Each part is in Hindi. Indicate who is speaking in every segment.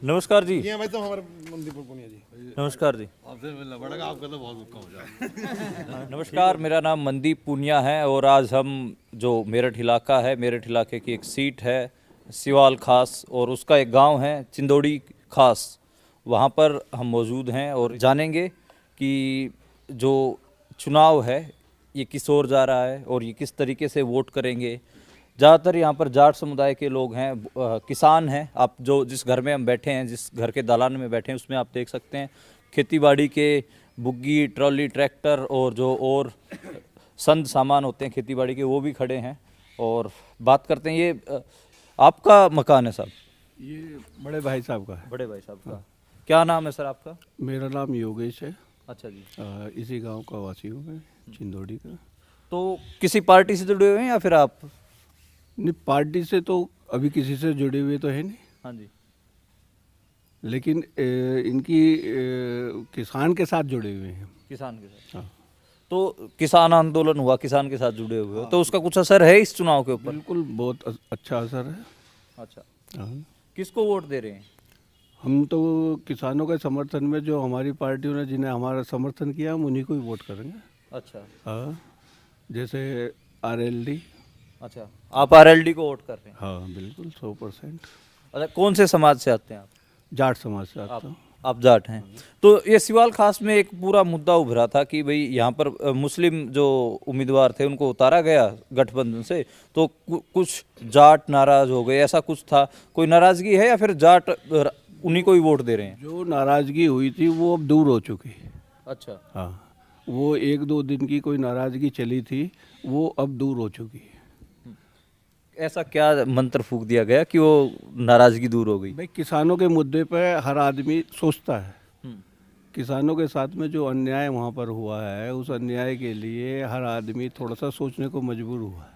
Speaker 1: नमस्कार जी।
Speaker 2: ये भाई तो हमारे मंदीपुर पुनिया जी।
Speaker 1: नमस्कार जी।
Speaker 3: आपसे मिलना पड़ेगा, आपका तो बहुत कम हो जाए।
Speaker 1: नमस्कार, मेरा नाम मनदीप पूनिया है और आज हम जो मेरठ इलाका है, मेरठ इलाके की एक सीट है सिवाल खास और उसका एक गांव है चिंदोड़ी खास, वहां पर हम मौजूद हैं और जानेंगे कि जो चुनाव है ये किस ओर जा रहा है और ये किस तरीके से वोट करेंगे। ज़्यादातर यहाँ पर जाट समुदाय के लोग हैं, किसान हैं। आप जो जिस घर में हम बैठे हैं, जिस घर के दालान में बैठे हैं, उसमें आप देख सकते हैं खेतीबाड़ी के बुग्गी, ट्रॉली, ट्रैक्टर और जो और संद सामान होते हैं खेतीबाड़ी के, वो भी खड़े हैं। और बात करते हैं, ये आपका मकान है साहब?
Speaker 4: ये बड़े भाई साहब का है।
Speaker 1: बड़े भाई साहब का। क्या नाम है सर आपका?
Speaker 4: मेरा नाम योगेश है।
Speaker 1: अच्छा जी।
Speaker 4: इसी गांव का वासी हूँ मैं, चिंदोड़ी का।
Speaker 1: तो किसी पार्टी से जुड़े हुए हैं या फिर आप?
Speaker 4: नहीं, पार्टी से तो अभी किसी से जुड़े हुए तो है नहीं,
Speaker 1: हाँ जी।
Speaker 4: लेकिन इनकी किसान के साथ जुड़े हुए हैं।
Speaker 1: किसान के साथ।
Speaker 4: हाँ,
Speaker 1: तो किसान आंदोलन हुआ, किसान के साथ जुड़े हुए हो, तो उसका कुछ असर है इस चुनाव के ऊपर?
Speaker 4: बिल्कुल, बहुत अच्छा असर है।
Speaker 1: अच्छा,
Speaker 4: हाँ,
Speaker 1: किसको वोट दे रहे हैं?
Speaker 4: हम तो किसानों के समर्थन में, जो हमारी पार्टियों ने जिन्हें हमारा समर्थन किया, हम उन्हीं को ही वोट करेंगे।
Speaker 1: अच्छा।
Speaker 4: हाँ, जैसे RLD।
Speaker 1: अच्छा, आप आरएलडी को वोट कर रहे हैं?
Speaker 4: हाँ बिल्कुल, 100%।
Speaker 1: अच्छा, कौन से समाज से आते हैं आप?
Speaker 4: जाट समाज से आता हूँ।
Speaker 1: आप जाट हैं। तो ये सिवाल खास में एक पूरा मुद्दा उभरा था कि भाई यहाँ पर मुस्लिम जो उम्मीदवार थे उनको उतारा गया गठबंधन से, तो कुछ जाट नाराज हो गए, ऐसा कुछ था। कोई नाराजगी है या फिर जाट उन्हीं को ही वोट दे रहे हैं?
Speaker 4: जो नाराजगी हुई थी वो अब दूर हो चुकी है।
Speaker 1: अच्छा।
Speaker 4: हाँ, वो 1-2 दिन की कोई नाराजगी चली थी, वो अब दूर हो चुकी है।
Speaker 1: ऐसा क्या मंत्र फूंक दिया गया कि वो नाराजगी दूर हो गई?
Speaker 4: भाई, किसानों के मुद्दे पे हर आदमी सोचता है। किसानों के साथ में जो अन्याय वहाँ पर हुआ है, उस अन्याय के लिए हर आदमी थोड़ा सा सोचने को मजबूर हुआ है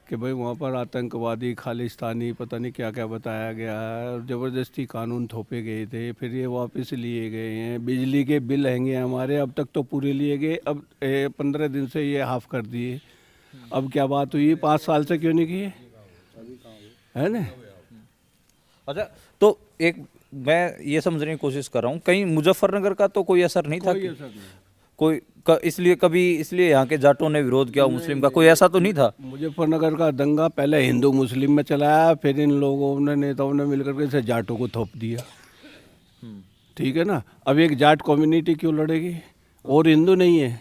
Speaker 4: कि भाई वहाँ पर आतंकवादी, खालिस्तानी, पता नहीं क्या क्या बताया गया है और ज़बरदस्ती कानून थोपे गए थे, फिर ये वापस लिए गए हैं। बिजली के बिल हैंगे हमारे, अब तक तो पूरे लिए गए, अब 15 दिन से ये हाफ कर दिए। अब क्या बात हुई, 5 साल से क्यों नहीं किए, है ना?
Speaker 1: अच्छा, तो एक मैं ये समझने की कोशिश कर रहा हूँ, कहीं मुजफ्फरनगर का तो कोई असर नहीं था?
Speaker 4: कोई असर नहीं।
Speaker 1: कोई इसलिए यहाँ के जाटों ने विरोध किया मुस्लिम का, कोई ऐसा तो नहीं था?
Speaker 4: मुजफ्फरनगर का दंगा पहले हिंदू मुस्लिम में चलाया, फिर इन लोगों ने, नेताओं ने मिलकर के इसे जाटों को थोप दिया। ठीक है ना? अब एक जाट कम्युनिटी क्यों लड़ेगी और हिंदू नहीं है?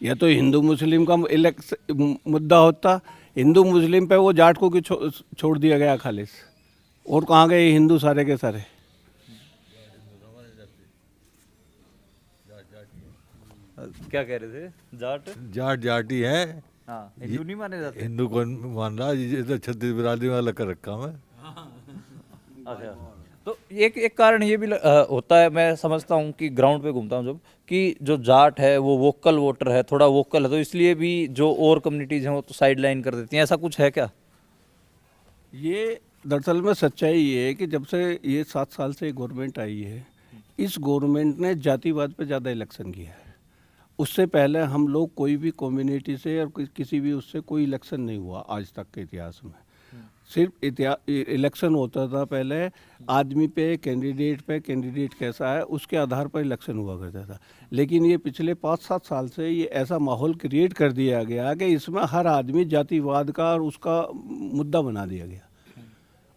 Speaker 4: या तो हिंदू मुस्लिम का मुद्दा होता, हिंदू मुस्लिम पे वो जाट को क्यों छोड़ दिया गया खालिस? और कहाँ गए हिंदू सारे के सारे?
Speaker 1: क्या कह रहे थे? जाट
Speaker 3: जाट जाटी है।
Speaker 1: हाँ, हिंदू नहीं माने जाते?
Speaker 3: हिंदू कौन मान रहा, ये तो छत्तीस बिरादरी में अलग कर रखा मैं।
Speaker 1: अच्छा, तो एक कारण ये भी होता है, मैं समझता हूँ कि ग्राउंड पे घूमता हूँ जब, कि जो जाट है वो वोकल वोटर है, थोड़ा वोकल है, तो इसलिए भी जो और कम्युनिटीज़ हैं वो तो साइड लाइन कर देती हैं, ऐसा कुछ है क्या?
Speaker 4: ये दरअसल में सच्चाई ये है कि जब से ये 7 साल से गवर्नमेंट आई है, इस गवर्नमेंट ने जातिवाद पे ज़्यादा इलेक्शन किया है। उससे पहले हम लोग कोई भी कम्युनिटी से और किसी भी उससे कोई इलेक्शन नहीं हुआ आज तक के इतिहास में। सिर्फ इलेक्शन होता था पहले आदमी पे, कैंडिडेट कैसा है उसके आधार पर इलेक्शन हुआ करता था। लेकिन ये पिछले 5-7 साल से ये ऐसा माहौल क्रिएट कर दिया गया कि इसमें हर आदमी जातिवाद का और उसका मुद्दा बना दिया गया।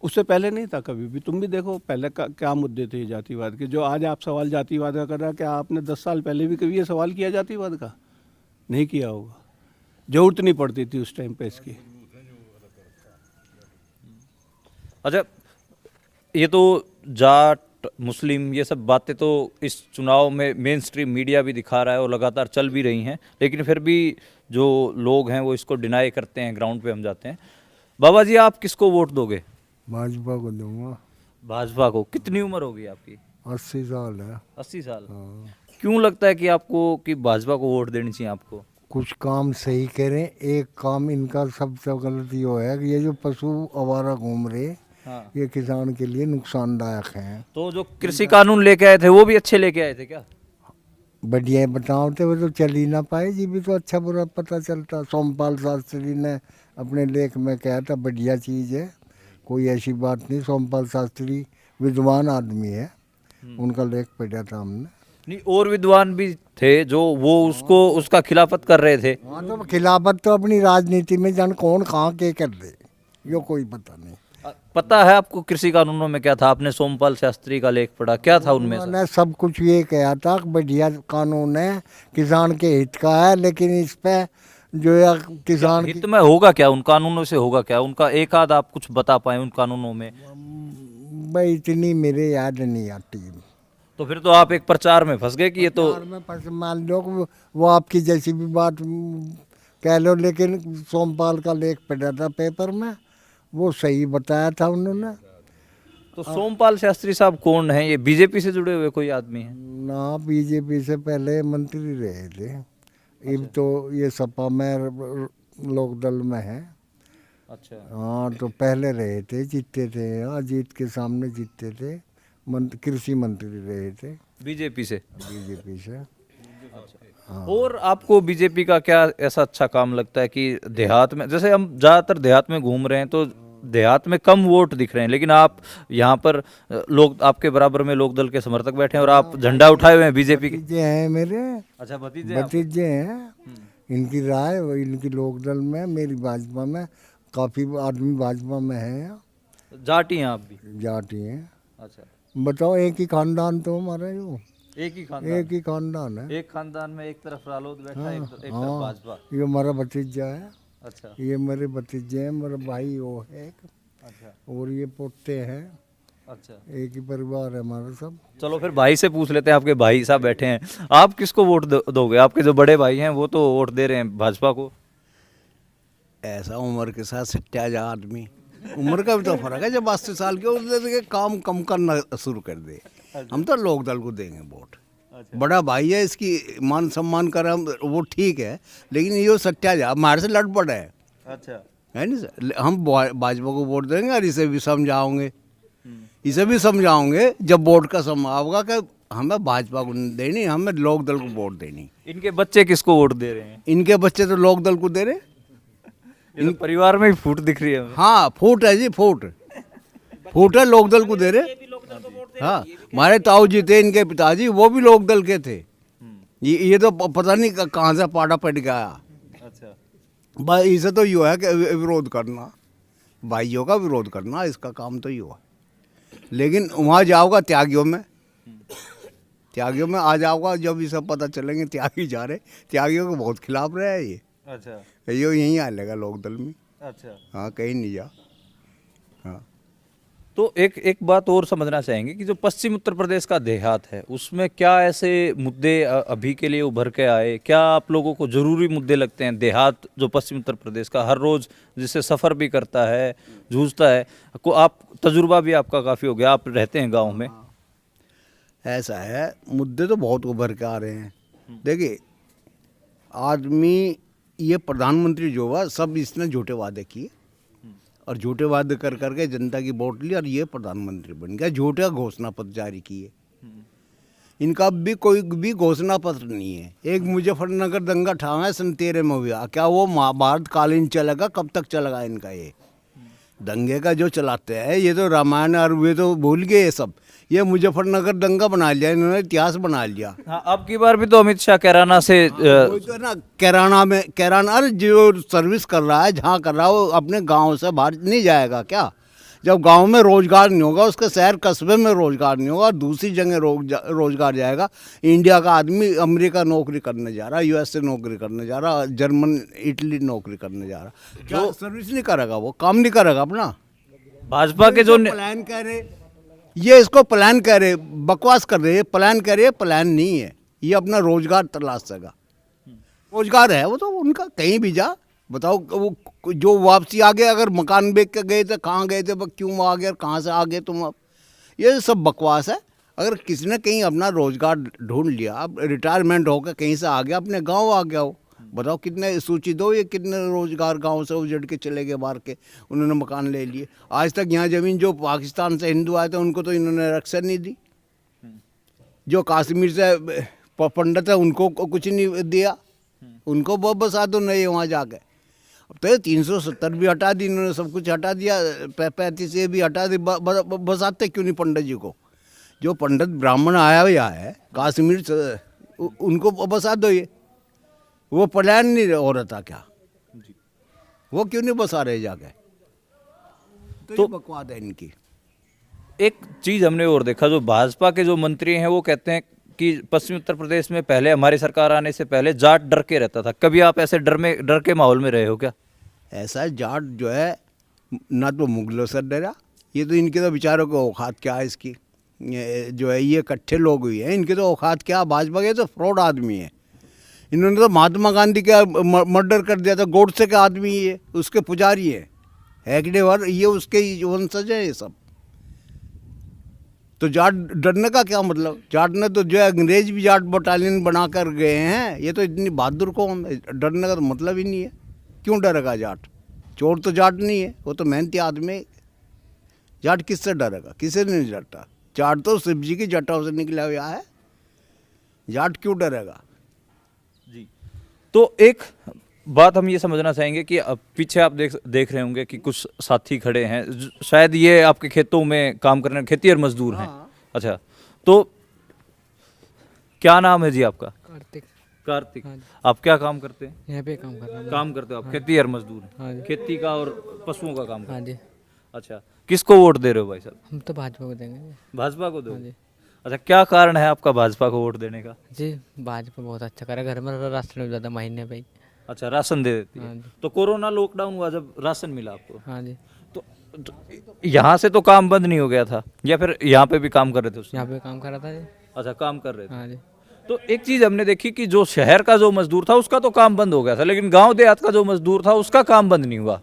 Speaker 4: उससे पहले नहीं था कभी भी। तुम भी देखो पहले क्या मुद्दे थे जातिवाद के। जो आज आप सवाल जातिवाद का कर रहा, क्या आपने 10 साल पहले भी कभी ये सवाल किया जातिवाद का? नहीं किया होगा, जरूरत नहीं पड़ती थी उस टाइम पे इसकी।
Speaker 1: अच्छा, ये तो जाट मुस्लिम ये सब बातें तो इस चुनाव में मेन स्ट्रीम मीडिया भी दिखा रहा है और लगातार चल भी रही हैं, लेकिन फिर भी जो लोग हैं वो इसको डिनाई करते हैं। ग्राउंड पे हम जाते हैं। बाबा जी, आप किसको वोट दोगे?
Speaker 5: भाजपा को दूंगा।
Speaker 1: भाजपा को। कितनी उम्र होगी आपकी?
Speaker 5: 80 साल है।
Speaker 1: 80 साल।
Speaker 5: हाँ।
Speaker 1: क्यों लगता है कि आपको कि भाजपा को वोट देनी चाहिए आपको?
Speaker 5: कुछ काम सही करें। एक काम इनका सबसे गलत ये है कि ये जो पशु आवारा घूम रहे,
Speaker 1: हाँ।
Speaker 5: ये किसान के लिए नुकसानदायक हैं।
Speaker 1: तो जो कृषि कानून लेके आए थे वो भी अच्छे लेके आए थे क्या?
Speaker 5: बढ़िया बताओ थे, वो तो चल ही ना पाए जी। भी तो अच्छा बुरा पता चलता। सोमपाल शास्त्री ने अपने लेख में कहा था बढ़िया चीज़ है, कोई ऐसी बात नहीं। सोमपाल शास्त्री विद्वान आदमी है, उनका लेख पढ़ा था हमने।
Speaker 1: नहीं, और विद्वान भी थे जो वो उसको उसका खिलाफत कर रहे थे।
Speaker 5: हाँ, तो खिलाफत तो अपनी राजनीति में जान कौन कहाँ के कर दे, यो कोई पता नहीं।
Speaker 1: पता है आपको कृषि कानूनों में क्या था? आपने सोमपाल शास्त्री का लेख पढ़ा, क्या था उनमें से?
Speaker 5: उन्होंने सब कुछ ये कहा था कि बढ़िया कानून है, किसान के हित का है, लेकिन इस पे जो है किसान
Speaker 1: हित में होगा क्या? उन कानूनों से होगा क्या? उनका एक आध आप कुछ बता पाए उन कानूनों में?
Speaker 5: भाई इतनी मेरे याद नहीं आती।
Speaker 1: तो फिर तो आप एक प्रचार में फंस गए कि ये तो
Speaker 5: और मैं मान लो कि वो आपकी जैसी भी बात कह लो, लेकिन सोमपाल का लेख पढ़ा था पेपर में, वो सही बताया था उन्होंने।
Speaker 1: तो सोमपाल शास्त्री साहब कौन है? ये बीजेपी से जुड़े हुए कोई आदमी है?
Speaker 5: ना, बीजेपी से पहले मंत्री रहे थे, अब तो ये सपा में लोकदल में है।
Speaker 1: अच्छा।
Speaker 5: हाँ, तो पहले रहे थे, जीतते थे, हाँ जीत के सामने जीतते थे, कृषि मंत्री रहे थे
Speaker 1: बीजेपी से।
Speaker 5: बीजेपी से।
Speaker 1: और आपको बीजेपी का क्या ऐसा अच्छा काम लगता है कि देहात में, जैसे हम ज्यादातर देहात में घूम रहे हैं तो देहात में कम वोट दिख रहे हैं, लेकिन आप यहाँ पर लोग आपके बराबर में लोक दल के समर्थक बैठे हैं और आप झंडा उठाए हुए हैं बीजेपी के।
Speaker 5: भतीजे हैं मेरे,
Speaker 1: अच्छा, भतीजे
Speaker 5: भतीजे हैं। इनकी राय, इनकी लोकदल में, मेरी भाजपा में, काफी आदमी भाजपा में है,
Speaker 1: जाटी हैं आप भी?
Speaker 5: जाती हैं।
Speaker 1: अच्छा,
Speaker 5: बताओ, एक ही खानदान तो हमारा, यो
Speaker 1: एक ही खानदान?
Speaker 5: एक ही खानदान है।
Speaker 1: एक खानदान में एक तरफ रालोद बैठा है, एक तरफ
Speaker 5: हाँ,
Speaker 1: भाजपा।
Speaker 5: ये हमारा भतीजा है,
Speaker 1: अच्छा
Speaker 5: ये मेरे भतीजे हैं, मेरा भाई वो है एक,
Speaker 1: अच्छा
Speaker 5: और ये पोते हैं,
Speaker 1: अच्छा।
Speaker 5: एक ही परिवार है हमारा सब।
Speaker 1: चलो फिर भाई से पूछ लेते हैं, आपके भाई साहब बैठे हैं, आप किसको वोट दोगे? आपके जो बड़े भाई हैं वो तो वोट दे रहे हैं भाजपा को।
Speaker 4: ऐसा उम्र के साथ सट्टा जा आदमी, उम्र का भी तो फर्क है। जब 80 साल के उसके काम कम करना शुरू कर दे, हम तो लोक दल को देंगे वोट। बड़ा भाई है, इसकी मान सम्मान कर हम, वो ठीक है, लेकिन ये सट्टा जा हमारे से लड़ पड़ा है।
Speaker 1: अच्छा,
Speaker 4: है नहीं सर, हम भाजपा को वोट देंगे और इसे भी समझाओगे, इसे भी समझाओगे जब वोट का समय होगा कि हमें भाजपा को नहीं देनी, हमें लोक दल को वोट देनी।
Speaker 1: इनके बच्चे किसको वोट दे रहे हैं?
Speaker 4: इनके बच्चे तो लोक दल को दे रहे।
Speaker 1: ये तो परिवार में ही फूट दिख रही है हमें।
Speaker 4: हाँ, फूट है जी, फूट है, लोक दल को दे रहे। हाँ, हमारे ताऊ जी थे, इनके पिताजी वो भी लोक दल के थे। ये तो पता नहीं कहाँ से पाड़ा पड़ गया।
Speaker 1: अच्छा,
Speaker 4: भाई इसे तो यो है कि विरोध करना, भाइयों का विरोध करना, इसका काम तो यो है। लेकिन वहाँ जाओगा त्यागियों में आ जाओगा, जब ये सब पता चलेंगे त्यागी जा रहे, त्यागियों के बहुत खिलाफ रहे हैं ये।
Speaker 1: अच्छा,
Speaker 4: यो यहीं आ लेगा लोक दल में।
Speaker 1: अच्छा।
Speaker 4: हाँ, कहीं नहीं जा। हाँ,
Speaker 1: तो एक बात और समझना चाहेंगे कि जो पश्चिम उत्तर प्रदेश का देहात है उसमें क्या ऐसे मुद्दे अभी के लिए उभर के आए? क्या आप लोगों को जरूरी मुद्दे लगते हैं देहात जो पश्चिम उत्तर प्रदेश का हर रोज जिससे सफ़र भी करता है, जूझता है? को आप तजुर्बा भी आपका काफ़ी हो गया, आप रहते हैं गांव में।
Speaker 4: ऐसा है, मुद्दे तो बहुत उभर के आ रहे हैं। देखिए, आदमी ये प्रधानमंत्री जो हुआ, सब इसने झूठे वादे किए और झूठे वादे कर करके जनता की वोट ली और ये प्रधानमंत्री बन गया। झूठे घोषणा पत्र जारी किए, इनका भी कोई भी घोषणा पत्र नहीं है। एक मुजफ्फरनगर दंगा ठावा है सन 13 में हुआ, क्या वो महाभारत कालीन चलेगा? कब तक चलेगा इनका ये दंगे का जो चलाते हैं? ये तो रामायण और वे तो भूल गए ये सब। ये मुजफ्फरनगर दंगा बना लिया इन्होंने, इतिहास बना लिया।
Speaker 1: हाँ, अब की बार भी तो अमित शाह कैराना से
Speaker 4: वही तो है ना, कैराना अरे जो सर्विस कर रहा है, जहाँ कर रहा है, वो अपने गांव से बाहर नहीं जाएगा क्या? जब गांव में रोजगार नहीं होगा, उसके शहर कस्बे में रोजगार नहीं होगा, दूसरी जगह रोजगार जाएगा। इंडिया का आदमी अमेरिका नौकरी करने जा रहा है, यूएसए नौकरी करने जा रहा, जर्मन इटली नौकरी करने जा रहा, जो सर्विस नहीं करेगा, वो काम नहीं करेगा अपना।
Speaker 1: भाजपा के जो
Speaker 4: प्लान कह रहे, ये इसको प्लान कह रहे, बकवास कर रहे, प्लान कह रहे, प्लान नहीं है। ये अपना रोजगार तलाश सकेगा, रोजगार है वो तो उनका, कहीं भी जा। बताओ, वो जो वापसी आ गए, अगर मकान बेच के गए थे, कहाँ गए थे, क्यों आ गए, कहाँ से आ गए तुम? अब ये सब बकवास है। अगर किसी ने कहीं अपना रोजगार ढूंढ लिया, अब रिटायरमेंट होकर कहीं से आ गया, अपने गांव आ गया हो, बताओ कितने सूची दो, ये कितने रोजगार गांव से उजड़ के चले गए बाहर के, उन्होंने मकान ले लिए। आज तक यहाँ ज़मीन जो पाकिस्तान से हिंदू आए थे उनको तो इन्होंने रक्षा नहीं दी, जो कश्मीर से पंडित है उनको कुछ नहीं दिया, उनको बहुत बसा दो नहीं वहाँ जाके।
Speaker 6: अब तो 370 भी हटा दी इन्होंने, सब कुछ हटा दिया, 35 ये भी हटा दी, बसाते क्यों नहीं पंडित जी को? जो पंडित ब्राह्मण आया हुआ है कश्मीर से, उनको बसा दो। ये वो पलायन नहीं हो रहा था क्या? वो क्यों नहीं बसा रहे जाके? तो ये बकवाद है इनकी।
Speaker 1: एक चीज हमने और देखा, जो भाजपा के जो मंत्री हैं वो कहते हैं कि पश्चिमी उत्तर प्रदेश में पहले हमारी सरकार आने से पहले जाट डर के रहता था। कभी आप ऐसे डर के माहौल में रहे हो क्या?
Speaker 6: ऐसा जाट जो है ना तो मुगलों से डरा, ये तो इनके तो विचारों की औकात क्या है इसकी, ये जो है ये इकट्ठे लोग हुए हैं, इनके तो औकात क्या? भाजपा के तो फ्रॉड आदमी है। इन्होंने तो महात्मा गांधी का मर्डर कर दिया था, गोडसे का आदमी ये, उसके पुजारी है हेगडेवार, ये उसके वंशज है ये सब। तो जाट डरने का क्या मतलब? जाट ने तो जो है अंग्रेज भी जाट बटालियन बना कर गए हैं, ये तो इतनी बहादुर कौन है? डरने का तो मतलब ही नहीं है। क्यों डरेगा जाट? चोर तो जाट नहीं है, वो तो मेहनती आदमी है। जाट किससे डरेगा? किसी ने नहीं डरता। जाट तो शिव जी की जटाओं से निकला हुआ है, जाट क्यों डरेगा?
Speaker 1: जी, तो एक बात हम ये समझना चाहेंगे कि अब पीछे आप देख रहे होंगे कि कुछ साथी खड़े हैं, शायद ये आपके खेतों में काम करने खेती और मजदूर हैं। अच्छा, तो क्या नाम है जी आपका?
Speaker 7: कार्तिक।
Speaker 1: कार्तिक।
Speaker 7: हाँ जी।
Speaker 1: आप क्या काम करते हैं?
Speaker 7: यहाँ पे काम कर रहा हूँ।
Speaker 1: काम करते हो आप? खेती और मजदूर हैं।
Speaker 7: हाँ जी।
Speaker 1: खेती का और पशुओं का काम करते
Speaker 7: हाँ
Speaker 1: हैं।
Speaker 7: जी,
Speaker 1: अच्छा, किसको वोट दे रहे हो भाई साहब?
Speaker 7: हम तो भाजपा को देंगे
Speaker 1: भाजपा को दो?
Speaker 7: हाँ जी।
Speaker 1: अच्छा, क्या कारण है आपका भाजपा को वोट देने का?
Speaker 7: जी। भाजपा बहुत अच्छा करे, घर में राशन मिल जाता महीने पे ही।
Speaker 1: अच्छा, राशन दे देती
Speaker 7: हाँ
Speaker 1: है।
Speaker 7: जी।
Speaker 1: तो कोरोना लॉकडाउन हुआ जब राशन मिला आपको,
Speaker 7: हाँ जी,
Speaker 1: तो यहाँ से तो काम बंद नहीं हो गया था, या फिर यहाँ पे भी काम कर रहे थे उस समय?
Speaker 7: यहाँ पे काम कर रहा था जी।
Speaker 1: अच्छा, काम कर रहे थे।
Speaker 7: हाँ जी।
Speaker 1: तो एक चीज हमने देखी कि जो शहर का जो मजदूर था उसका तो काम बंद हो गया था, लेकिन गांव देहात का जो मजदूर था उसका काम बंद नहीं हुआ।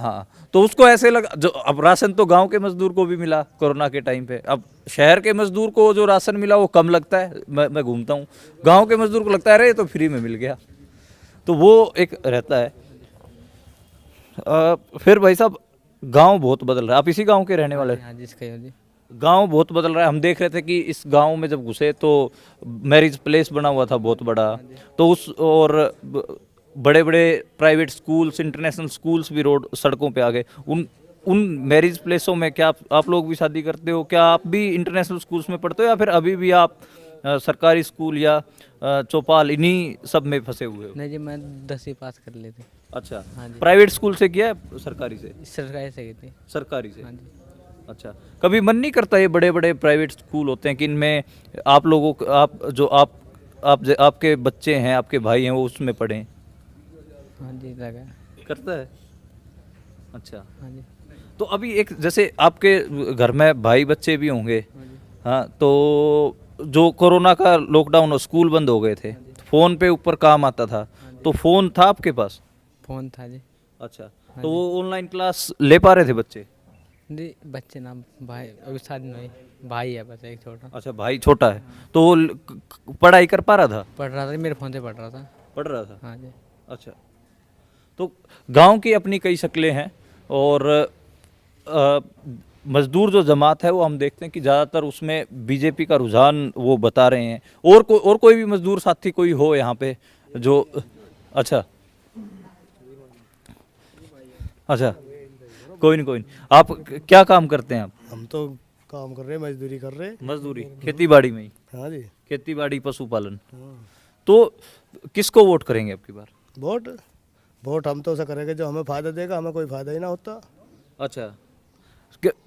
Speaker 1: हाँ, तो उसको ऐसे लगा, जो अब राशन तो गांव के मजदूर को भी मिला कोरोना के टाइम पे, अब शहर के मजदूर को जो राशन मिला वो कम लगता है। मैं घूमता हूँ, गांव के मजदूर को लगता है अरे ये तो फ्री में मिल गया, तो वो एक रहता है। फिर भाई साहब, गांव बहुत बदल रहा है, आप इसी गांव के रहने वाले हैं?
Speaker 7: हाँ जी, इसका ही जी।
Speaker 1: गांव बहुत बदल रहा है। हम देख रहे थे कि इस गांव में जब घुसे तो मैरिज प्लेस बना हुआ था बहुत बड़ा, तो उस और बड़े बड़े प्राइवेट स्कूल्स, इंटरनेशनल स्कूल्स भी रोड सड़कों पे आ गए। उन मैरिज प्लेसों में क्या आप लोग भी शादी करते हो? क्या आप भी इंटरनेशनल स्कूल्स में पढ़ते हो, या फिर अभी भी आप सरकारी स्कूल या चौपाल इन्हीं सब में फंसे हुए हो?
Speaker 7: नहीं जी, मैं 10वीं पास कर ली थी।
Speaker 1: अच्छा,
Speaker 7: हाँ जी।
Speaker 1: प्राइवेट स्कूल से किया है सरकारी से?
Speaker 7: सरकारी से की थी।
Speaker 1: सरकारी से।
Speaker 7: हाँ जी।
Speaker 1: अच्छा, कभी मन नहीं करता, ये बड़े बड़े प्राइवेट स्कूल होते हैं कि इनमें आप लोगों को आपके बच्चे हैं, आपके भाई हैं, वो उसमें पढ़ें?
Speaker 7: हाँ जी, लगा।
Speaker 1: करता है। अच्छा,
Speaker 7: हाँ जी।
Speaker 1: तो अभी एक जैसे आपके घर में भाई बच्चे भी होंगे, हाँ, तो जो कोरोना का लॉकडाउन और स्कूल बंद हो गए थे, फ़ोन पे ऊपर काम आता था, तो फ़ोन था आपके पास?
Speaker 7: फ़ोन था जी।
Speaker 1: अच्छा, तो वो ऑनलाइन क्लास ले पा रहे थे बच्चे?
Speaker 7: जी, बच्चे ना, भाई अभी शादी नहीं, भाई है बस एक छोटा।
Speaker 1: अच्छा, भाई छोटा है, तो वो पढ़ाई कर पा रहा था?
Speaker 7: पढ़ रहा था, मेरे फ़ोन से पढ़ रहा था।
Speaker 1: पढ़ रहा था।
Speaker 7: हाँ जी।
Speaker 1: अच्छा, तो गांव की अपनी कई शक्लें हैं, और मजदूर जो जमात है वो हम देखते हैं कि ज़्यादातर उसमें बीजेपी का रुझान वो बता रहे हैं। और कोई भी मजदूर साथी कोई हो यहाँ पे जो? अच्छा, अच्छा, कोई नहीं। आप क्या काम करते हैं? आप
Speaker 2: हम तो काम कर रहे हैं, मजदूरी कर रहे हैं।
Speaker 1: मजदूरी, खेती बाड़ी में ही?
Speaker 2: हाँ जी।
Speaker 1: खेती बाड़ी, पशुपालन। तो किसको वोट करेंगे अब की बार?
Speaker 2: वोट हम तो ऐसा करेंगे जो हमें फायदा देगा, हमें कोई फायदा ही ना होता।
Speaker 1: अच्छा,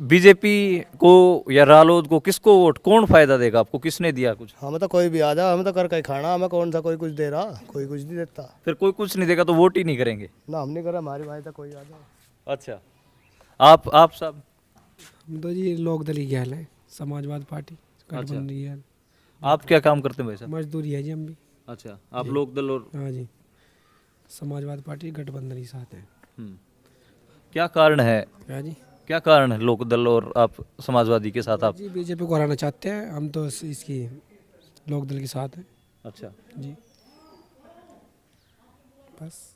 Speaker 1: बीजेपी को या रालोद को, किसको वोट, कौन फायदा देगा आपको? किसने दिया कुछ?
Speaker 2: हमें तो कोई भी आ जाए, हमें तो कर के खाना, हमें कौन सा कोई कुछ दे रहा? कोई कुछ नहीं देता
Speaker 1: फिर कोई कुछ नहीं देगा तो वोट ही नहीं करेंगे
Speaker 2: ना, हम नहीं कर रहे, हमारी भाई तो कोई आ जाए।
Speaker 1: अच्छा, आप साहब?
Speaker 8: हम तो जी लोकदल ही गैल है, समाजवाद पार्टी गठबंधन की गैल।
Speaker 1: आप क्या काम करते हैं भाई साहब?
Speaker 8: मजदूरी है जी हम भी।
Speaker 1: अच्छा, आप लोकदल और
Speaker 8: हाँ जी, समाजवाद पार्टी गठबंधन ही साथ है।
Speaker 1: क्या कारण है,
Speaker 8: क्या जी?
Speaker 1: क्या कारण है लोकदल और आप समाजवादी के साथ? आप
Speaker 8: जी बीजेपी को हराना चाहते हैं, हम तो इसकी लोकदल के साथ हैं
Speaker 1: अच्छा,
Speaker 8: जी, बस।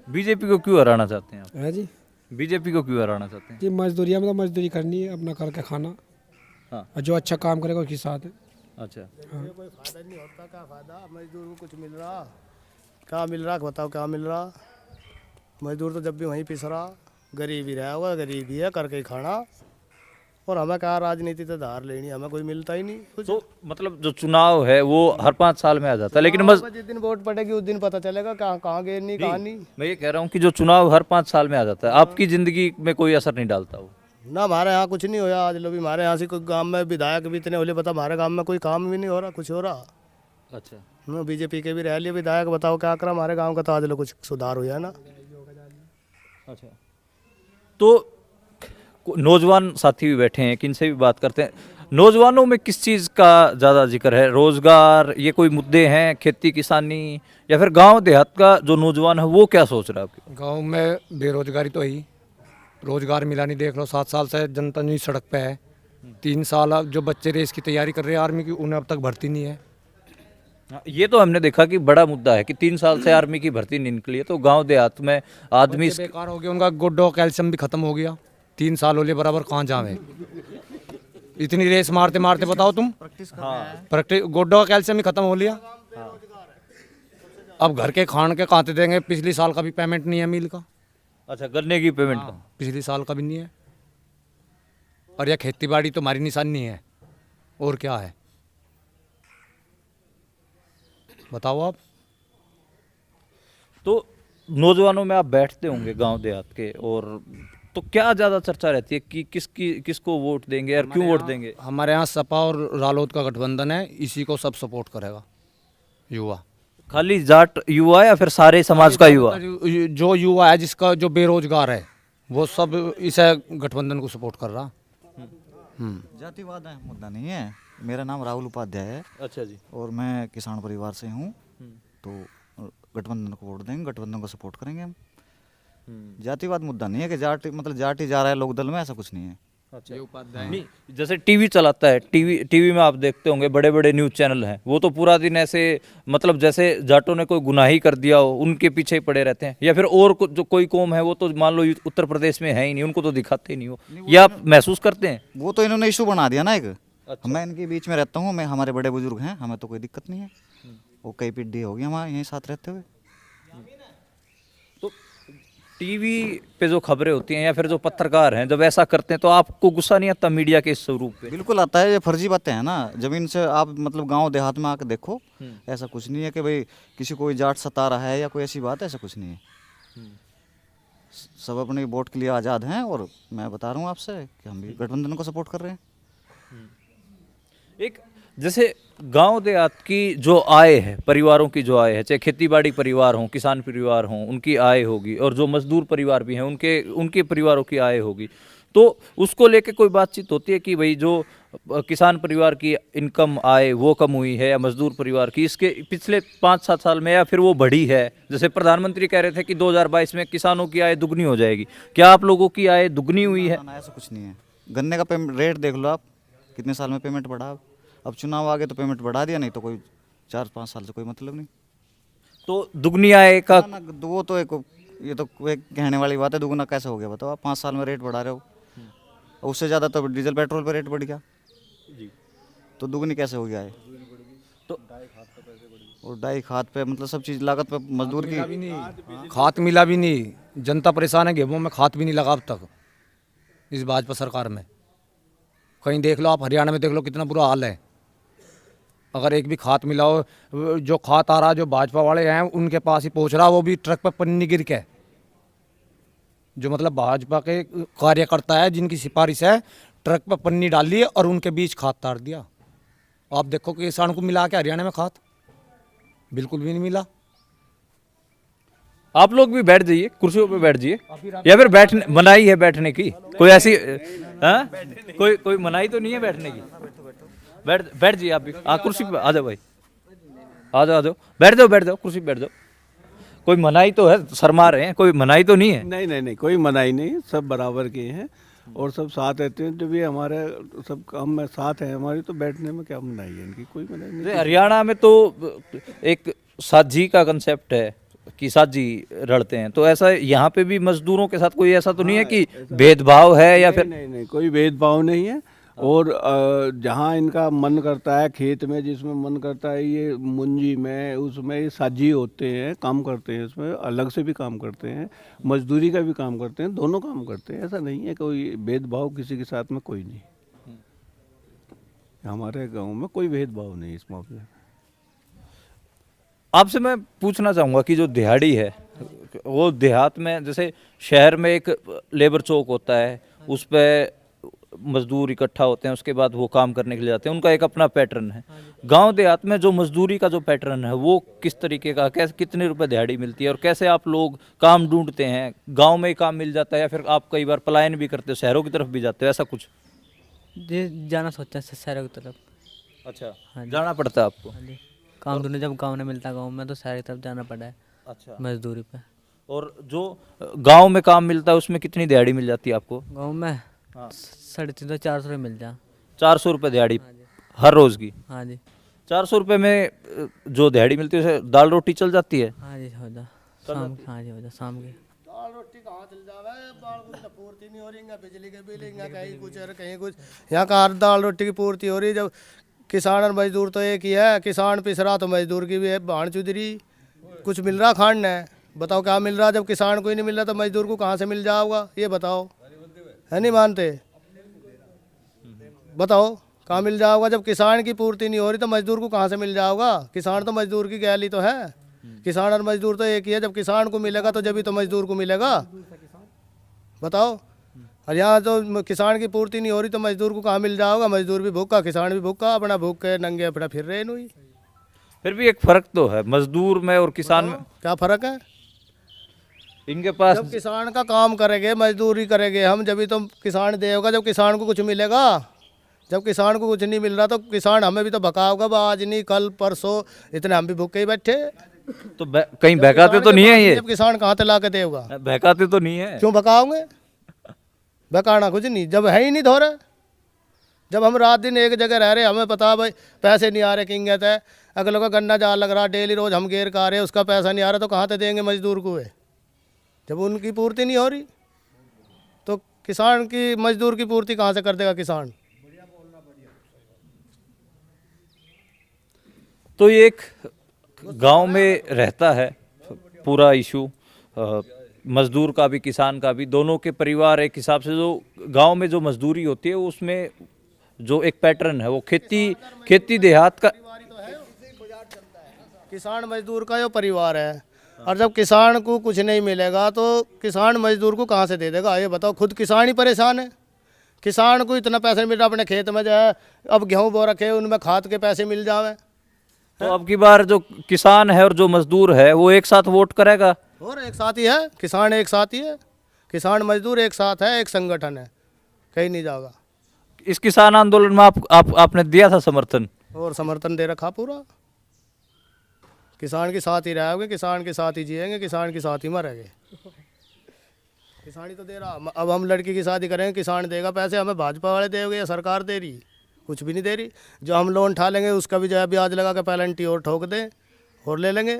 Speaker 1: बीजेपी को क्यों हराना चाहते हैं आप?
Speaker 8: है जी,
Speaker 1: बीजेपी को क्यों हराना चाहते हैं?
Speaker 8: जी मजदूरी, हम तो मजदूरी करनी है, अपना करके खाना।
Speaker 1: हाँ।
Speaker 8: और जो अच्छा काम करेगा उसके साथ है।
Speaker 1: अच्छा,
Speaker 2: कोई फायदा नहीं होता, क्या फायदा? मजदूर को कुछ मिल रहा? क्या मिल रहा बताओ, क्या मिल रहा? मजदूर तो जब भी वहीं पिस रहा, गरीब ही रहा होगा, गरीब ही है, करके ही खाना। और हमें क्या राजनीति से धार लेनी, हमें कोई मिलता ही नहीं कुछ।
Speaker 1: तो मतलब जो चुनाव है वो हर 5 साल में आ जाता है, लेकिन बस
Speaker 2: जिस दिन वोट पड़ेगी उस दिन पता चलेगा कहाँ कहाँ गए नहीं, कहाँ नहीं।
Speaker 1: मैं ये कह रहा हूँ कि जो चुनाव हर 5 साल में आ जाता है, आपकी जिंदगी में कोई असर नहीं डालता वो?
Speaker 2: ना हमारे यहाँ कुछ नहीं होया। आज लो भी हमारे यहाँ से कोई गांव में विधायक भी इतने होले, बता हमारे गांव में कोई काम भी नहीं हो रहा, कुछ हो रहा।
Speaker 1: अच्छा,
Speaker 2: बीजेपी के भी रह लिए विधायक, बताओ क्या करा हमारे गांव का, तो आज लो कुछ सुधार हुआ ना।
Speaker 1: अच्छा। तो नौजवान साथी भी बैठे हैं, किनसे भी बात करते हैं। नौजवानों में किस चीज़ का ज़्यादा जिक्र है? रोजगार, ये कोई मुद्दे हैं, खेती किसानी, या फिर गांव देहात का जो नौजवान है वो क्या सोच रहा है आपके?
Speaker 8: गांव में बेरोजगारी तो ही, रोजगार मिला नहीं। देख लो 7 साल से जनता नहीं सड़क पे है। 3 साल अब जो बच्चे रेस की तैयारी कर रहे हैं आर्मी की, उन्हें अब तक भर्ती नहीं है।
Speaker 1: ये तो हमने देखा कि बड़ा मुद्दा है कि 3 साल से आर्मी की भर्ती नहीं निकली है, तो गांव देहात में आदमी
Speaker 8: बच्चे बेकार हो गया, उनका गुड्डो कैल्शियम भी खत्म हो गया। 3 साल हो लिए बराबर, कहाँ जावे? इतनी रेस मारते मारते बताओ तुम। प्रैक्टिस गोड्डो का कैल्शियम ही खत्म हो लिया। अब घर के खान के कहाँ से देंगे? पिछली साल का भी पेमेंट नहीं है मिल का।
Speaker 1: अच्छा, गन्ने की पेमेंट का
Speaker 8: पिछली साल का भी नहीं है। और यह खेती बाड़ी तो हमारी निशानी है, और क्या है बताओ आप।
Speaker 1: तो नौजवानों में आप बैठते होंगे गांव देहात के, और तो क्या ज़्यादा चर्चा रहती है कि किसको वोट देंगे और क्यों वोट देंगे?
Speaker 8: हमारे यहाँ सपा और रालोद का गठबंधन है, इसी को सब सपोर्ट करेगा युवा।
Speaker 1: खाली जाट युवा या फिर सारे समाज का युवा?
Speaker 8: जो युवा है, जिसका जो बेरोजगार है, वो सब इस गठबंधन को सपोर्ट कर रहा।
Speaker 9: जातिवाद है मुद्दा नहीं है। मेरा नाम राहुल उपाध्याय है।
Speaker 1: अच्छा जी।
Speaker 9: और मैं किसान परिवार से हूँ। तो गठबंधन को वोट देंगे, गठबंधन को सपोर्ट करेंगे हम। जातिवाद मुद्दा नहीं है कि जाट मतलब जाट ही जा रहा है लोक दल में, ऐसा कुछ नहीं है।
Speaker 1: अच्छा, नहीं, जैसे टीवी चलाता है, टीवी में आप देखते होंगे बड़े बड़े न्यूज़ चैनल हैं, वो तो पूरा दिन ऐसे मतलब जैसे जाटों ने कोई गुनाही कर दिया हो उनके पीछे ही पड़े रहते हैं, या फिर और जो कोई कौम है वो तो मान लो उत्तर प्रदेश में है ही नहीं, उनको तो दिखाते ही नहीं हो, या आप महसूस करते हैं?
Speaker 9: वो तो इन्होंने इशू बना दिया ना एक। अच्छा। मैं इनके बीच में रहता हूँ, मैं हमारे बड़े बुजुर्ग हैं, हमें तो कोई दिक्कत नहीं है। वो कई पीढ़ी होगी हमारे यहीं साथ रहते हुए।
Speaker 1: तो टीवी पे जो खबरें होती हैं या फिर जो पत्रकार हैं जब ऐसा करते हैं, तो आपको गुस्सा नहीं आता मीडिया के इस स्वरूप पे?
Speaker 9: बिल्कुल आता है, ये फर्जी बातें हैं ना। जमीन से आप मतलब गांव देहात में आके देखो, ऐसा कुछ नहीं है कि भाई किसी कोई जाट सता रहा है या कोई ऐसी बात, ऐसा कुछ नहीं है। सब अपने वोट के लिए आज़ाद हैं, और मैं बता रहा हूँ आपसे कि हम भी गठबंधन को सपोर्ट कर रहे हैं।
Speaker 1: एक जैसे गांव देहात की जो आय है, परिवारों की जो आय है, चाहे खेतीबाड़ी परिवार हों, किसान परिवार हों, उनकी आय होगी, और जो मजदूर परिवार भी हैं उनके परिवारों की आय होगी, तो उसको लेके कोई बातचीत होती है कि भाई जो किसान परिवार की इनकम आय वो कम हुई है, या मजदूर परिवार की इसके पिछले 5-7 साल में, या फिर वो बढ़ी है? जैसे प्रधानमंत्री कह रहे थे कि 2022 में किसानों की आय दुगनी हो जाएगी, क्या आप लोगों की आय दुगनी हुई है?
Speaker 9: ऐसा कुछ नहीं है। गन्ने का पेमेंट रेट देख लो आप, कितने साल में पेमेंट बढ़ा। अब चुनाव आ गए तो पेमेंट बढ़ा दिया, नहीं तो कोई 4-5 साल से कोई मतलब नहीं।
Speaker 1: तो दुगनी आय का
Speaker 9: ना, वो तो ये तो एक कहने वाली बात है। दुगना कैसे हो गया बताओ आप? 5 साल में रेट बढ़ा रहे हो, उससे ज़्यादा तो डीजल पेट्रोल पर रेट बढ़ गया जी, तो दुगनी कैसे हो गया है? तो और डाई खाद पे मतलब सब चीज़ लागत पे मजदूर की
Speaker 8: खाद मिला भी नहीं। जनता परेशान है, गेहूं में खाद भी नहीं लगा अब तक इस भाजपा सरकार में। कहीं देख लो आप, हरियाणा में देख लो कितना बुरा हाल है। अगर एक भी खाद मिला हो, जो खाद आ रहा, जो भाजपा वाले हैं उनके पास ही पहुंच रहा, वो भी ट्रक पर पन्नी गिर के। जो मतलब भाजपा के कार्यकर्ता है, जिनकी सिफारिश है, ट्रक पर पन्नी डाल ली और उनके बीच खाद तार दिया। आप देखो कि किसान को मिला के हरियाणा में खाद बिल्कुल भी नहीं मिला।
Speaker 1: आप लोग भी बैठ जाइए, कुर्सियों पे बैठ जाइए, या फिर बैठने मनाही है बैठने की? कोई ऐसी कोई मनाही तो नहीं है बैठने की? बैठ जाइए आप भी। कुर्सी पे आ जाओ भाई, आ जाओ, बैठ जाओ, कुर्सी पे बैठ जाओ। कोई मनाही तो है? शर्मा रहे हैं, कोई मनाही तो नहीं है?
Speaker 4: नहीं, कोई मनाही नहीं, सब बराबर के हैं और सब साथ रहते हैं। जो भी हमारे सब काम में साथ है हमारी, तो बैठने में क्या मनाही है इनकी? कोई मनाही नहीं।
Speaker 1: हरियाणा में तो एक साझी का कंसेप्ट है कि साझी रड़ते हैं, तो ऐसा यहाँ पे भी मजदूरों के साथ कोई ऐसा तो नहीं है कि भेदभाव है, या फिर?
Speaker 4: नहीं, कोई भेदभाव नहीं है। और जहाँ इनका मन करता है खेत में, जिसमें मन करता है ये मुंजी में, उसमें ये साजी होते हैं, काम करते हैं, इसमें अलग से भी काम करते हैं, मजदूरी का भी काम करते हैं, दोनों काम करते हैं। ऐसा नहीं है कोई भेदभाव किसी के साथ में, कोई नहीं। हमारे गांव में कोई भेदभाव नहीं इस मामले में।
Speaker 1: आपसे मैं पूछना चाहूँगा कि जो दिहाड़ी है वो देहात में, जैसे शहर में एक लेबर चौक होता है, उस पे मजदूर इकट्ठा होते हैं, उसके बाद वो काम करने के लिए जाते हैं, उनका एक अपना पैटर्न है। गांव देहात में जो मजदूरी का जो पैटर्न है वो किस तरीके का, कैसे, कितने रुपए दिहाड़ी मिलती है और कैसे आप लोग काम ढूंढते हैं? गांव में ही काम मिल जाता है या फिर आप कई बार पलायन भी करते हो, शहरों की तरफ भी जाते हो, ऐसा कुछ?
Speaker 7: ये जाना सोचा है शहरों की तरफ।
Speaker 1: अच्छा,
Speaker 7: हाँ जी।
Speaker 1: जाना पड़ता है आपको?
Speaker 7: हाँ जी, काम ढूंढने जब गाँव नहीं मिलता गाँव में, तो शहर की तरफ जाना पड़ा है
Speaker 1: अच्छा।
Speaker 7: मजदूरी पे।
Speaker 1: और जो गांव में काम मिलता है उसमें कितनी दिहाड़ी मिल जाती है आपको?
Speaker 7: गाँव में 350-400 रुपये मिल जा।
Speaker 1: 400 रुपये दिहाड़ी हर रोज़ की?
Speaker 7: हाँ जी।
Speaker 1: 400 रुपये में जो दिहाड़ी मिलती है उसे दाल रोटी चल जाती है?
Speaker 7: हाँ जी, हो जा शाम। हाँ जी, हो जा शाम की।
Speaker 2: दाल रोटी कहाँ चल जावे, बाल कुछ तो पूर्ति नहीं हो रही, बिजली के बिल कहीं कुछ और कहीं कुछ। यहाँ कहाँ दाल रोटी की पूर्ति हो रही? जब किसान और मजदूर तो एक ही है, किसान पिस रहा तो मजदूर की भी है भाड़ चुदरी। कुछ मिल रहा खाने है, बताओ क्या मिल रहा? जब किसान को ही नहीं मिल रहा तो मजदूर को कहाँ से मिल जाएगा, ये बताओ? है नहीं मानते? बताओ कहाँ मिल जाएगा? जब किसान की पूर्ति नहीं हो रही तो मजदूर को कहाँ से मिल जाएगा? किसान तो मजदूर की गैली तो है, किसान और मजदूर तो एक ही है। जब किसान को मिलेगा तो जब ही तो मजदूर को मिलेगा, बताओ? और यहाँ तो किसान की पूर्ति नहीं हो रही तो मजदूर को कहाँ मिल जाएगा? मजदूर भी भूखा, किसान भी भूखा, अपना भूख के नंगे अपना फिर रहे नहीं।
Speaker 1: फिर भी एक फर्क तो है मजदूर में और किसान में।
Speaker 2: क्या फर्क है?
Speaker 1: इनके पास
Speaker 2: जब किसान का काम करेंगे, मजदूरी करेंगे हम, जब भी तो किसान देगा, जब किसान को कुछ मिलेगा। जब किसान को कुछ नहीं मिल रहा तो किसान हमें भी तो भगाओगा, आज नहीं कल परसों, इतने हम भी भूखे ही बैठे।
Speaker 1: तो कहीं बहकाते तो नहीं है ये?
Speaker 2: जब किसान कहाँ से ला के देगा?
Speaker 1: बहकाते तो नहीं है?
Speaker 2: क्यों भगाओगे? बहकाना कुछ नहीं, जब है ही नहीं धो रहे। जब हम रात दिन एक जगह रह रहे, हमें पता भाई पैसे नहीं आ रहे, किंगत है, अगलों का गन्ना जाल लग रहा, डेली रोज हम घेर का रहे, उसका पैसा नहीं आ रहा, तो कहाँ से देंगे मजदूर को? जब उनकी पूर्ति नहीं हो रही तो किसान की, मजदूर की पूर्ति कहाँ से कर देगा किसान?
Speaker 1: तो ये एक गांव में रहता है पूरा इशू, मजदूर का भी किसान का भी, दोनों के परिवार एक हिसाब से। जो गांव में जो मजदूरी होती है उसमें जो एक पैटर्न है वो खेती देहात का,
Speaker 2: किसान मजदूर का जो परिवार है। और जब किसान को कुछ नहीं मिलेगा तो किसान मजदूर को कहाँ से दे देगा? ये बताओ, खुद किसान ही परेशान है। किसान को इतना पैसा नहीं मिल रहा, अपने खेत में जो है अब गेहूँ बो रखे, उनमें खाद के पैसे मिल जावे।
Speaker 1: तो अब की बार जो किसान है और जो मजदूर है वो एक साथ वोट करेगा?
Speaker 2: और एक साथ ही है, किसान एक साथ ही है, किसान मजदूर एक साथ है, एक संगठन है, कहीं नहीं जाएगा।
Speaker 1: इस किसान आंदोलन में आपने दिया था समर्थन?
Speaker 2: और समर्थन दे रखा पूरा। किसान के साथ ही रहेंगे, किसान के साथ ही जिएंगे, किसान के साथ ही मरेंगे। किसान ही तो दे रहा। अब हम लड़की की शादी करेंगे, किसान देगा पैसे, हमें भाजपा वाले देंगे या सरकार दे रही? कुछ भी नहीं दे रही। जो हम लोन उठा लेंगे उसका भी जो है ब्याज लगा के पेनल्टी और ठोक दें और ले लेंगे।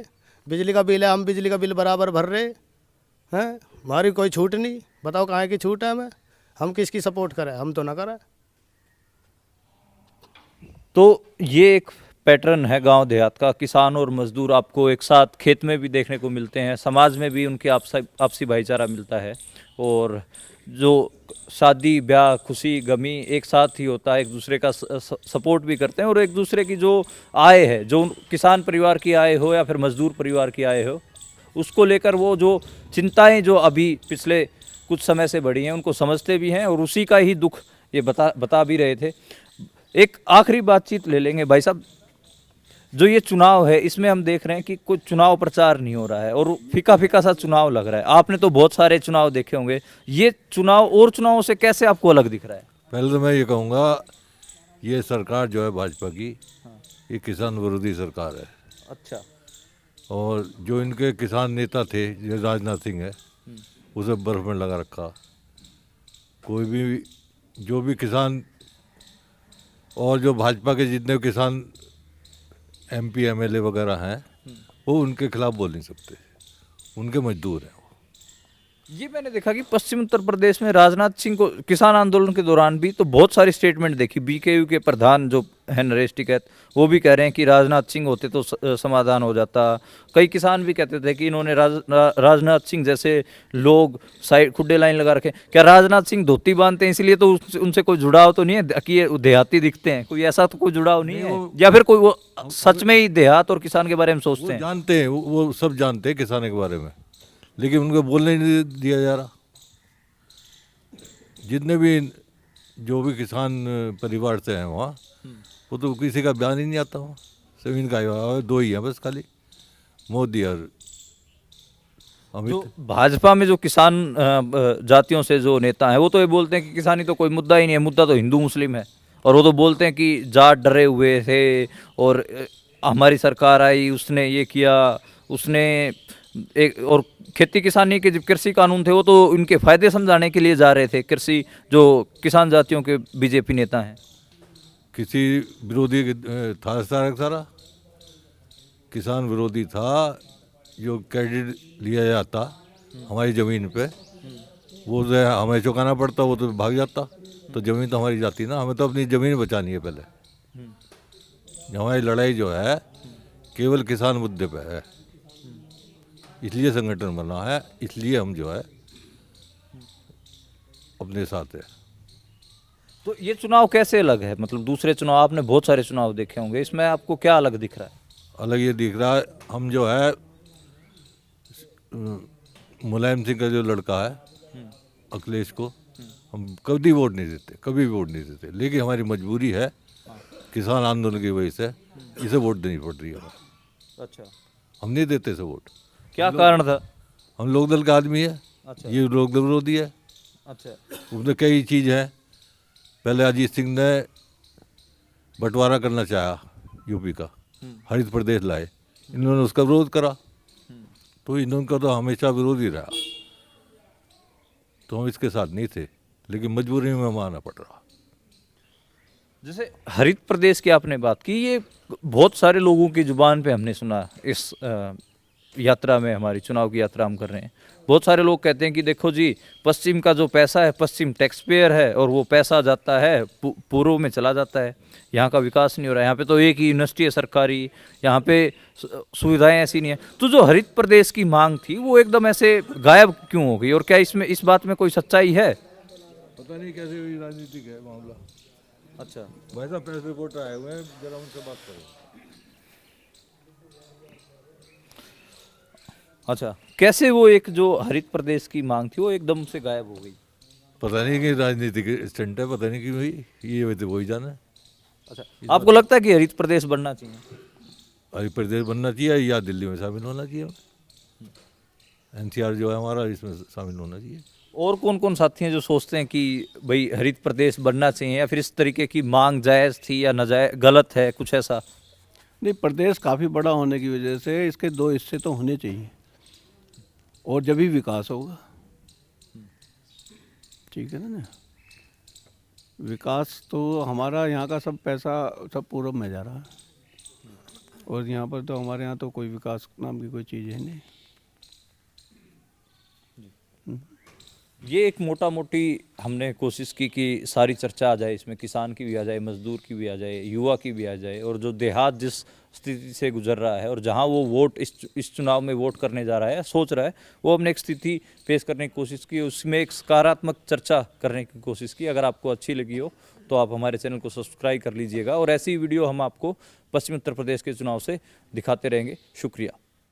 Speaker 2: बिजली का बिल है, हम बिजली का बिल बराबर भर रहे हैं, हमारी कोई छूट नहीं। बताओ कहाँ की छूट है हमें? हम किसकी सपोर्ट करें? हम तो ना करें।
Speaker 1: तो ये एक पैटर्न है गांव देहात का, किसान और मजदूर आपको एक साथ खेत में भी देखने को मिलते हैं, समाज में भी उनके आपसी भाईचारा मिलता है, और जो शादी ब्याह खुशी गमी एक साथ ही होता है, एक दूसरे का सपोर्ट भी करते हैं, और एक दूसरे की जो आय है, जो किसान परिवार की आय हो या फिर मजदूर परिवार की आय हो, उसको लेकर वो जो चिंताएं जो अभी पिछले कुछ समय से बढ़ी हैं उनको समझते भी हैं, और उसी का ही दुख ये बता भी रहे थे। एक आखिरी बातचीत ले लेंगे भाई साहब, जो ये चुनाव है इसमें हम देख रहे हैं कि कोई चुनाव प्रचार नहीं हो रहा है और फीका फीका सा चुनाव लग रहा है। आपने तो बहुत सारे चुनाव देखे होंगे, ये चुनाव और चुनावों से कैसे आपको अलग दिख रहा है?
Speaker 3: पहले तो मैं ये कहूँगा, ये सरकार जो है भाजपा की, ये किसान विरोधी सरकार है।
Speaker 1: अच्छा।
Speaker 3: और जो इनके किसान नेता थे, जो राजनाथ सिंह है, उसे बर्फ में लगा रखा। कोई भी जो भी किसान, और जो भाजपा के जितने किसान MP MLA वगैरह हैं, वो उनके खिलाफ बोल नहीं सकते, उनके मजदूर हैं वो।
Speaker 1: ये मैंने देखा कि पश्चिम उत्तर प्रदेश में राजनाथ सिंह को किसान आंदोलन के दौरान भी तो बहुत सारी स्टेटमेंट देखी। बीकेयू के प्रधान जो है नरेश टिकैत, वो भी कह रहे हैं कि राजनाथ सिंह होते तो समाधान हो जाता। कई किसान भी कहते थे कि इन्होंने राजनाथ सिंह जैसे लोग साइड खुड्डे लाइन लगा रखे। क्या राजनाथ सिंह धोती बांधते हैं इसलिए तो उनसे कोई जुड़ाव तो नहीं है कि ये देहाती दिखते हैं? कोई ऐसा तो कोई जुड़ाव नहीं है, या फिर कोई वो सच में ही देहात और किसान के बारे में सोचते हैं?
Speaker 3: जानते हैं, वो सब जानते हैं किसान के बारे में, लेकिन उनको बोलने नहीं दिया जा रहा। जितने भी जो भी किसान परिवार से हैं वहाँ, वो तो किसी का बयान ही नहीं आता वहाँ। सब इनका दो ही हैं बस, खाली मोदी और अमित।
Speaker 1: जो भाजपा में जो किसान जातियों से जो नेता हैं, वो तो ये बोलते हैं कि किसानी तो कोई मुद्दा ही नहीं है, मुद्दा तो हिंदू मुस्लिम है। और वो तो बोलते हैं कि जाट डरे हुए थे और हमारी सरकार आई, उसने ये किया, उसने एक और खेती किसानी के जब कृषि कानून थे वो तो इनके फायदे समझाने के लिए जा रहे थे। कृषि जो किसान जातियों के बीजेपी नेता हैं,
Speaker 3: किसी विरोधी था सारा किसान विरोधी था। जो क्रेडिट लिया जाता हमारी ज़मीन पे, वो जो है हमें चुकाना पड़ता, वो तो भाग जाता। तो ज़मीन तो हमारी जाती ना, हमें तो अपनी ज़मीन बचानी है पहले। हमारी लड़ाई जो है केवल किसान मुद्दे पे है, इसलिए संगठन बना है, इसलिए हम जो है अपने साथ है।
Speaker 1: तो ये चुनाव कैसे अलग है? मतलब दूसरे चुनाव, आपने बहुत सारे चुनाव देखे होंगे, इसमें आपको क्या अलग दिख रहा है?
Speaker 3: अलग ये दिख रहा है, हम जो है मुलायम सिंह का जो लड़का है अखिलेश को हम कभी वोट नहीं देते, कभी भी वोट नहीं देते, लेकिन हमारी मजबूरी है किसान आंदोलन की वजह से इसे वोट देनी पड़ रही है हमें।
Speaker 1: अच्छा,
Speaker 3: हम नहीं देते इसे वोट।
Speaker 1: क्या कारण था?
Speaker 3: हम लोकदल का आदमी है।
Speaker 1: अच्छा।
Speaker 3: ये लोकदल विरोधी है।
Speaker 1: अच्छा,
Speaker 3: उसमें कई चीज़ है। पहले अजीत सिंह ने बंटवारा करना चाहा यूपी का, हरित प्रदेश लाए, इन्होंने उसका विरोध करा, तो इनका तो हमेशा विरोध ही रहा। तो हम इसके साथ नहीं थे, लेकिन मजबूरी में मानना पड़ रहा।
Speaker 1: जैसे हरित प्रदेश की आपने बात की, ये बहुत सारे लोगों की जुबान पे हमने सुना इस यात्रा में, हमारी चुनाव की यात्रा हम कर रहे हैं। बहुत सारे लोग कहते हैं कि देखो जी, पश्चिम का जो पैसा है, पश्चिम टैक्स पेयर है और वो पैसा जाता है पूर्व में चला जाता है, यहाँ का विकास नहीं हो रहा है। यहाँ पे तो एक ही यूनिवर्सिटी है सरकारी, यहाँ पे सुविधाएं ऐसी नहीं है। तो जो हरित प्रदेश की मांग थी वो एकदम ऐसे गायब क्यों हो गई, और क्या इसमें इस बात में कोई सच्चाई है?
Speaker 3: पता नहीं कैसे हुई, राजनीतिक है मामला।
Speaker 1: अच्छा,
Speaker 3: भाई साहब प्रेस रिपोर्टर आए हुए हैं, जरा उनसे बात करो।
Speaker 1: अच्छा, कैसे वो एक जो हरित प्रदेश की मांग थी वो एकदम से गायब हो गई?
Speaker 3: पता नहीं कि राजनीतिक स्टंट है, पता नहीं क्यों हुई, ये तो वही जाना है।
Speaker 1: अच्छा, आपको लगता है कि हरित प्रदेश बनना चाहिए?
Speaker 3: हरित प्रदेश बनना चाहिए या दिल्ली में शामिल होना चाहिए, एनसीआर जो है हमारा इसमें शामिल होना चाहिए।
Speaker 1: और कौन कौन साथी हैं जो सोचते हैं कि भाई हरित प्रदेश बनना चाहिए, या फिर इस तरीके की मांग जायज़ थी या नाजायज गलत है, कुछ ऐसा?
Speaker 4: नहीं, प्रदेश काफ़ी बड़ा होने की वजह से इसके दो हिस्से तो होने चाहिए, और जब भी विकास होगा। ठीक है ना? विकास तो हमारा यहाँ का सब पैसा सब पूर्व में जा रहा है, और यहाँ पर तो हमारे यहाँ तो कोई विकास नाम की कोई चीज़ है नहीं।
Speaker 1: ये एक मोटा मोटी हमने कोशिश की कि सारी चर्चा आ जाए, इसमें किसान की भी आ जाए, मजदूर की भी आ जाए, युवा की भी आ जाए, और जो देहात जिस स्थिति से गुजर रहा है और जहां वो वोट इस चुनाव में वोट करने जा रहा है, सोच रहा है, वो हमने एक स्थिति पेश करने की कोशिश की, उसमें एक सकारात्मक चर्चा करने की कोशिश की। अगर आपको अच्छी लगी हो तो आप हमारे चैनल को सब्सक्राइब कर लीजिएगा, और ऐसी वीडियो हम आपको पश्चिमी उत्तर प्रदेश के चुनाव से दिखाते रहेंगे। शुक्रिया।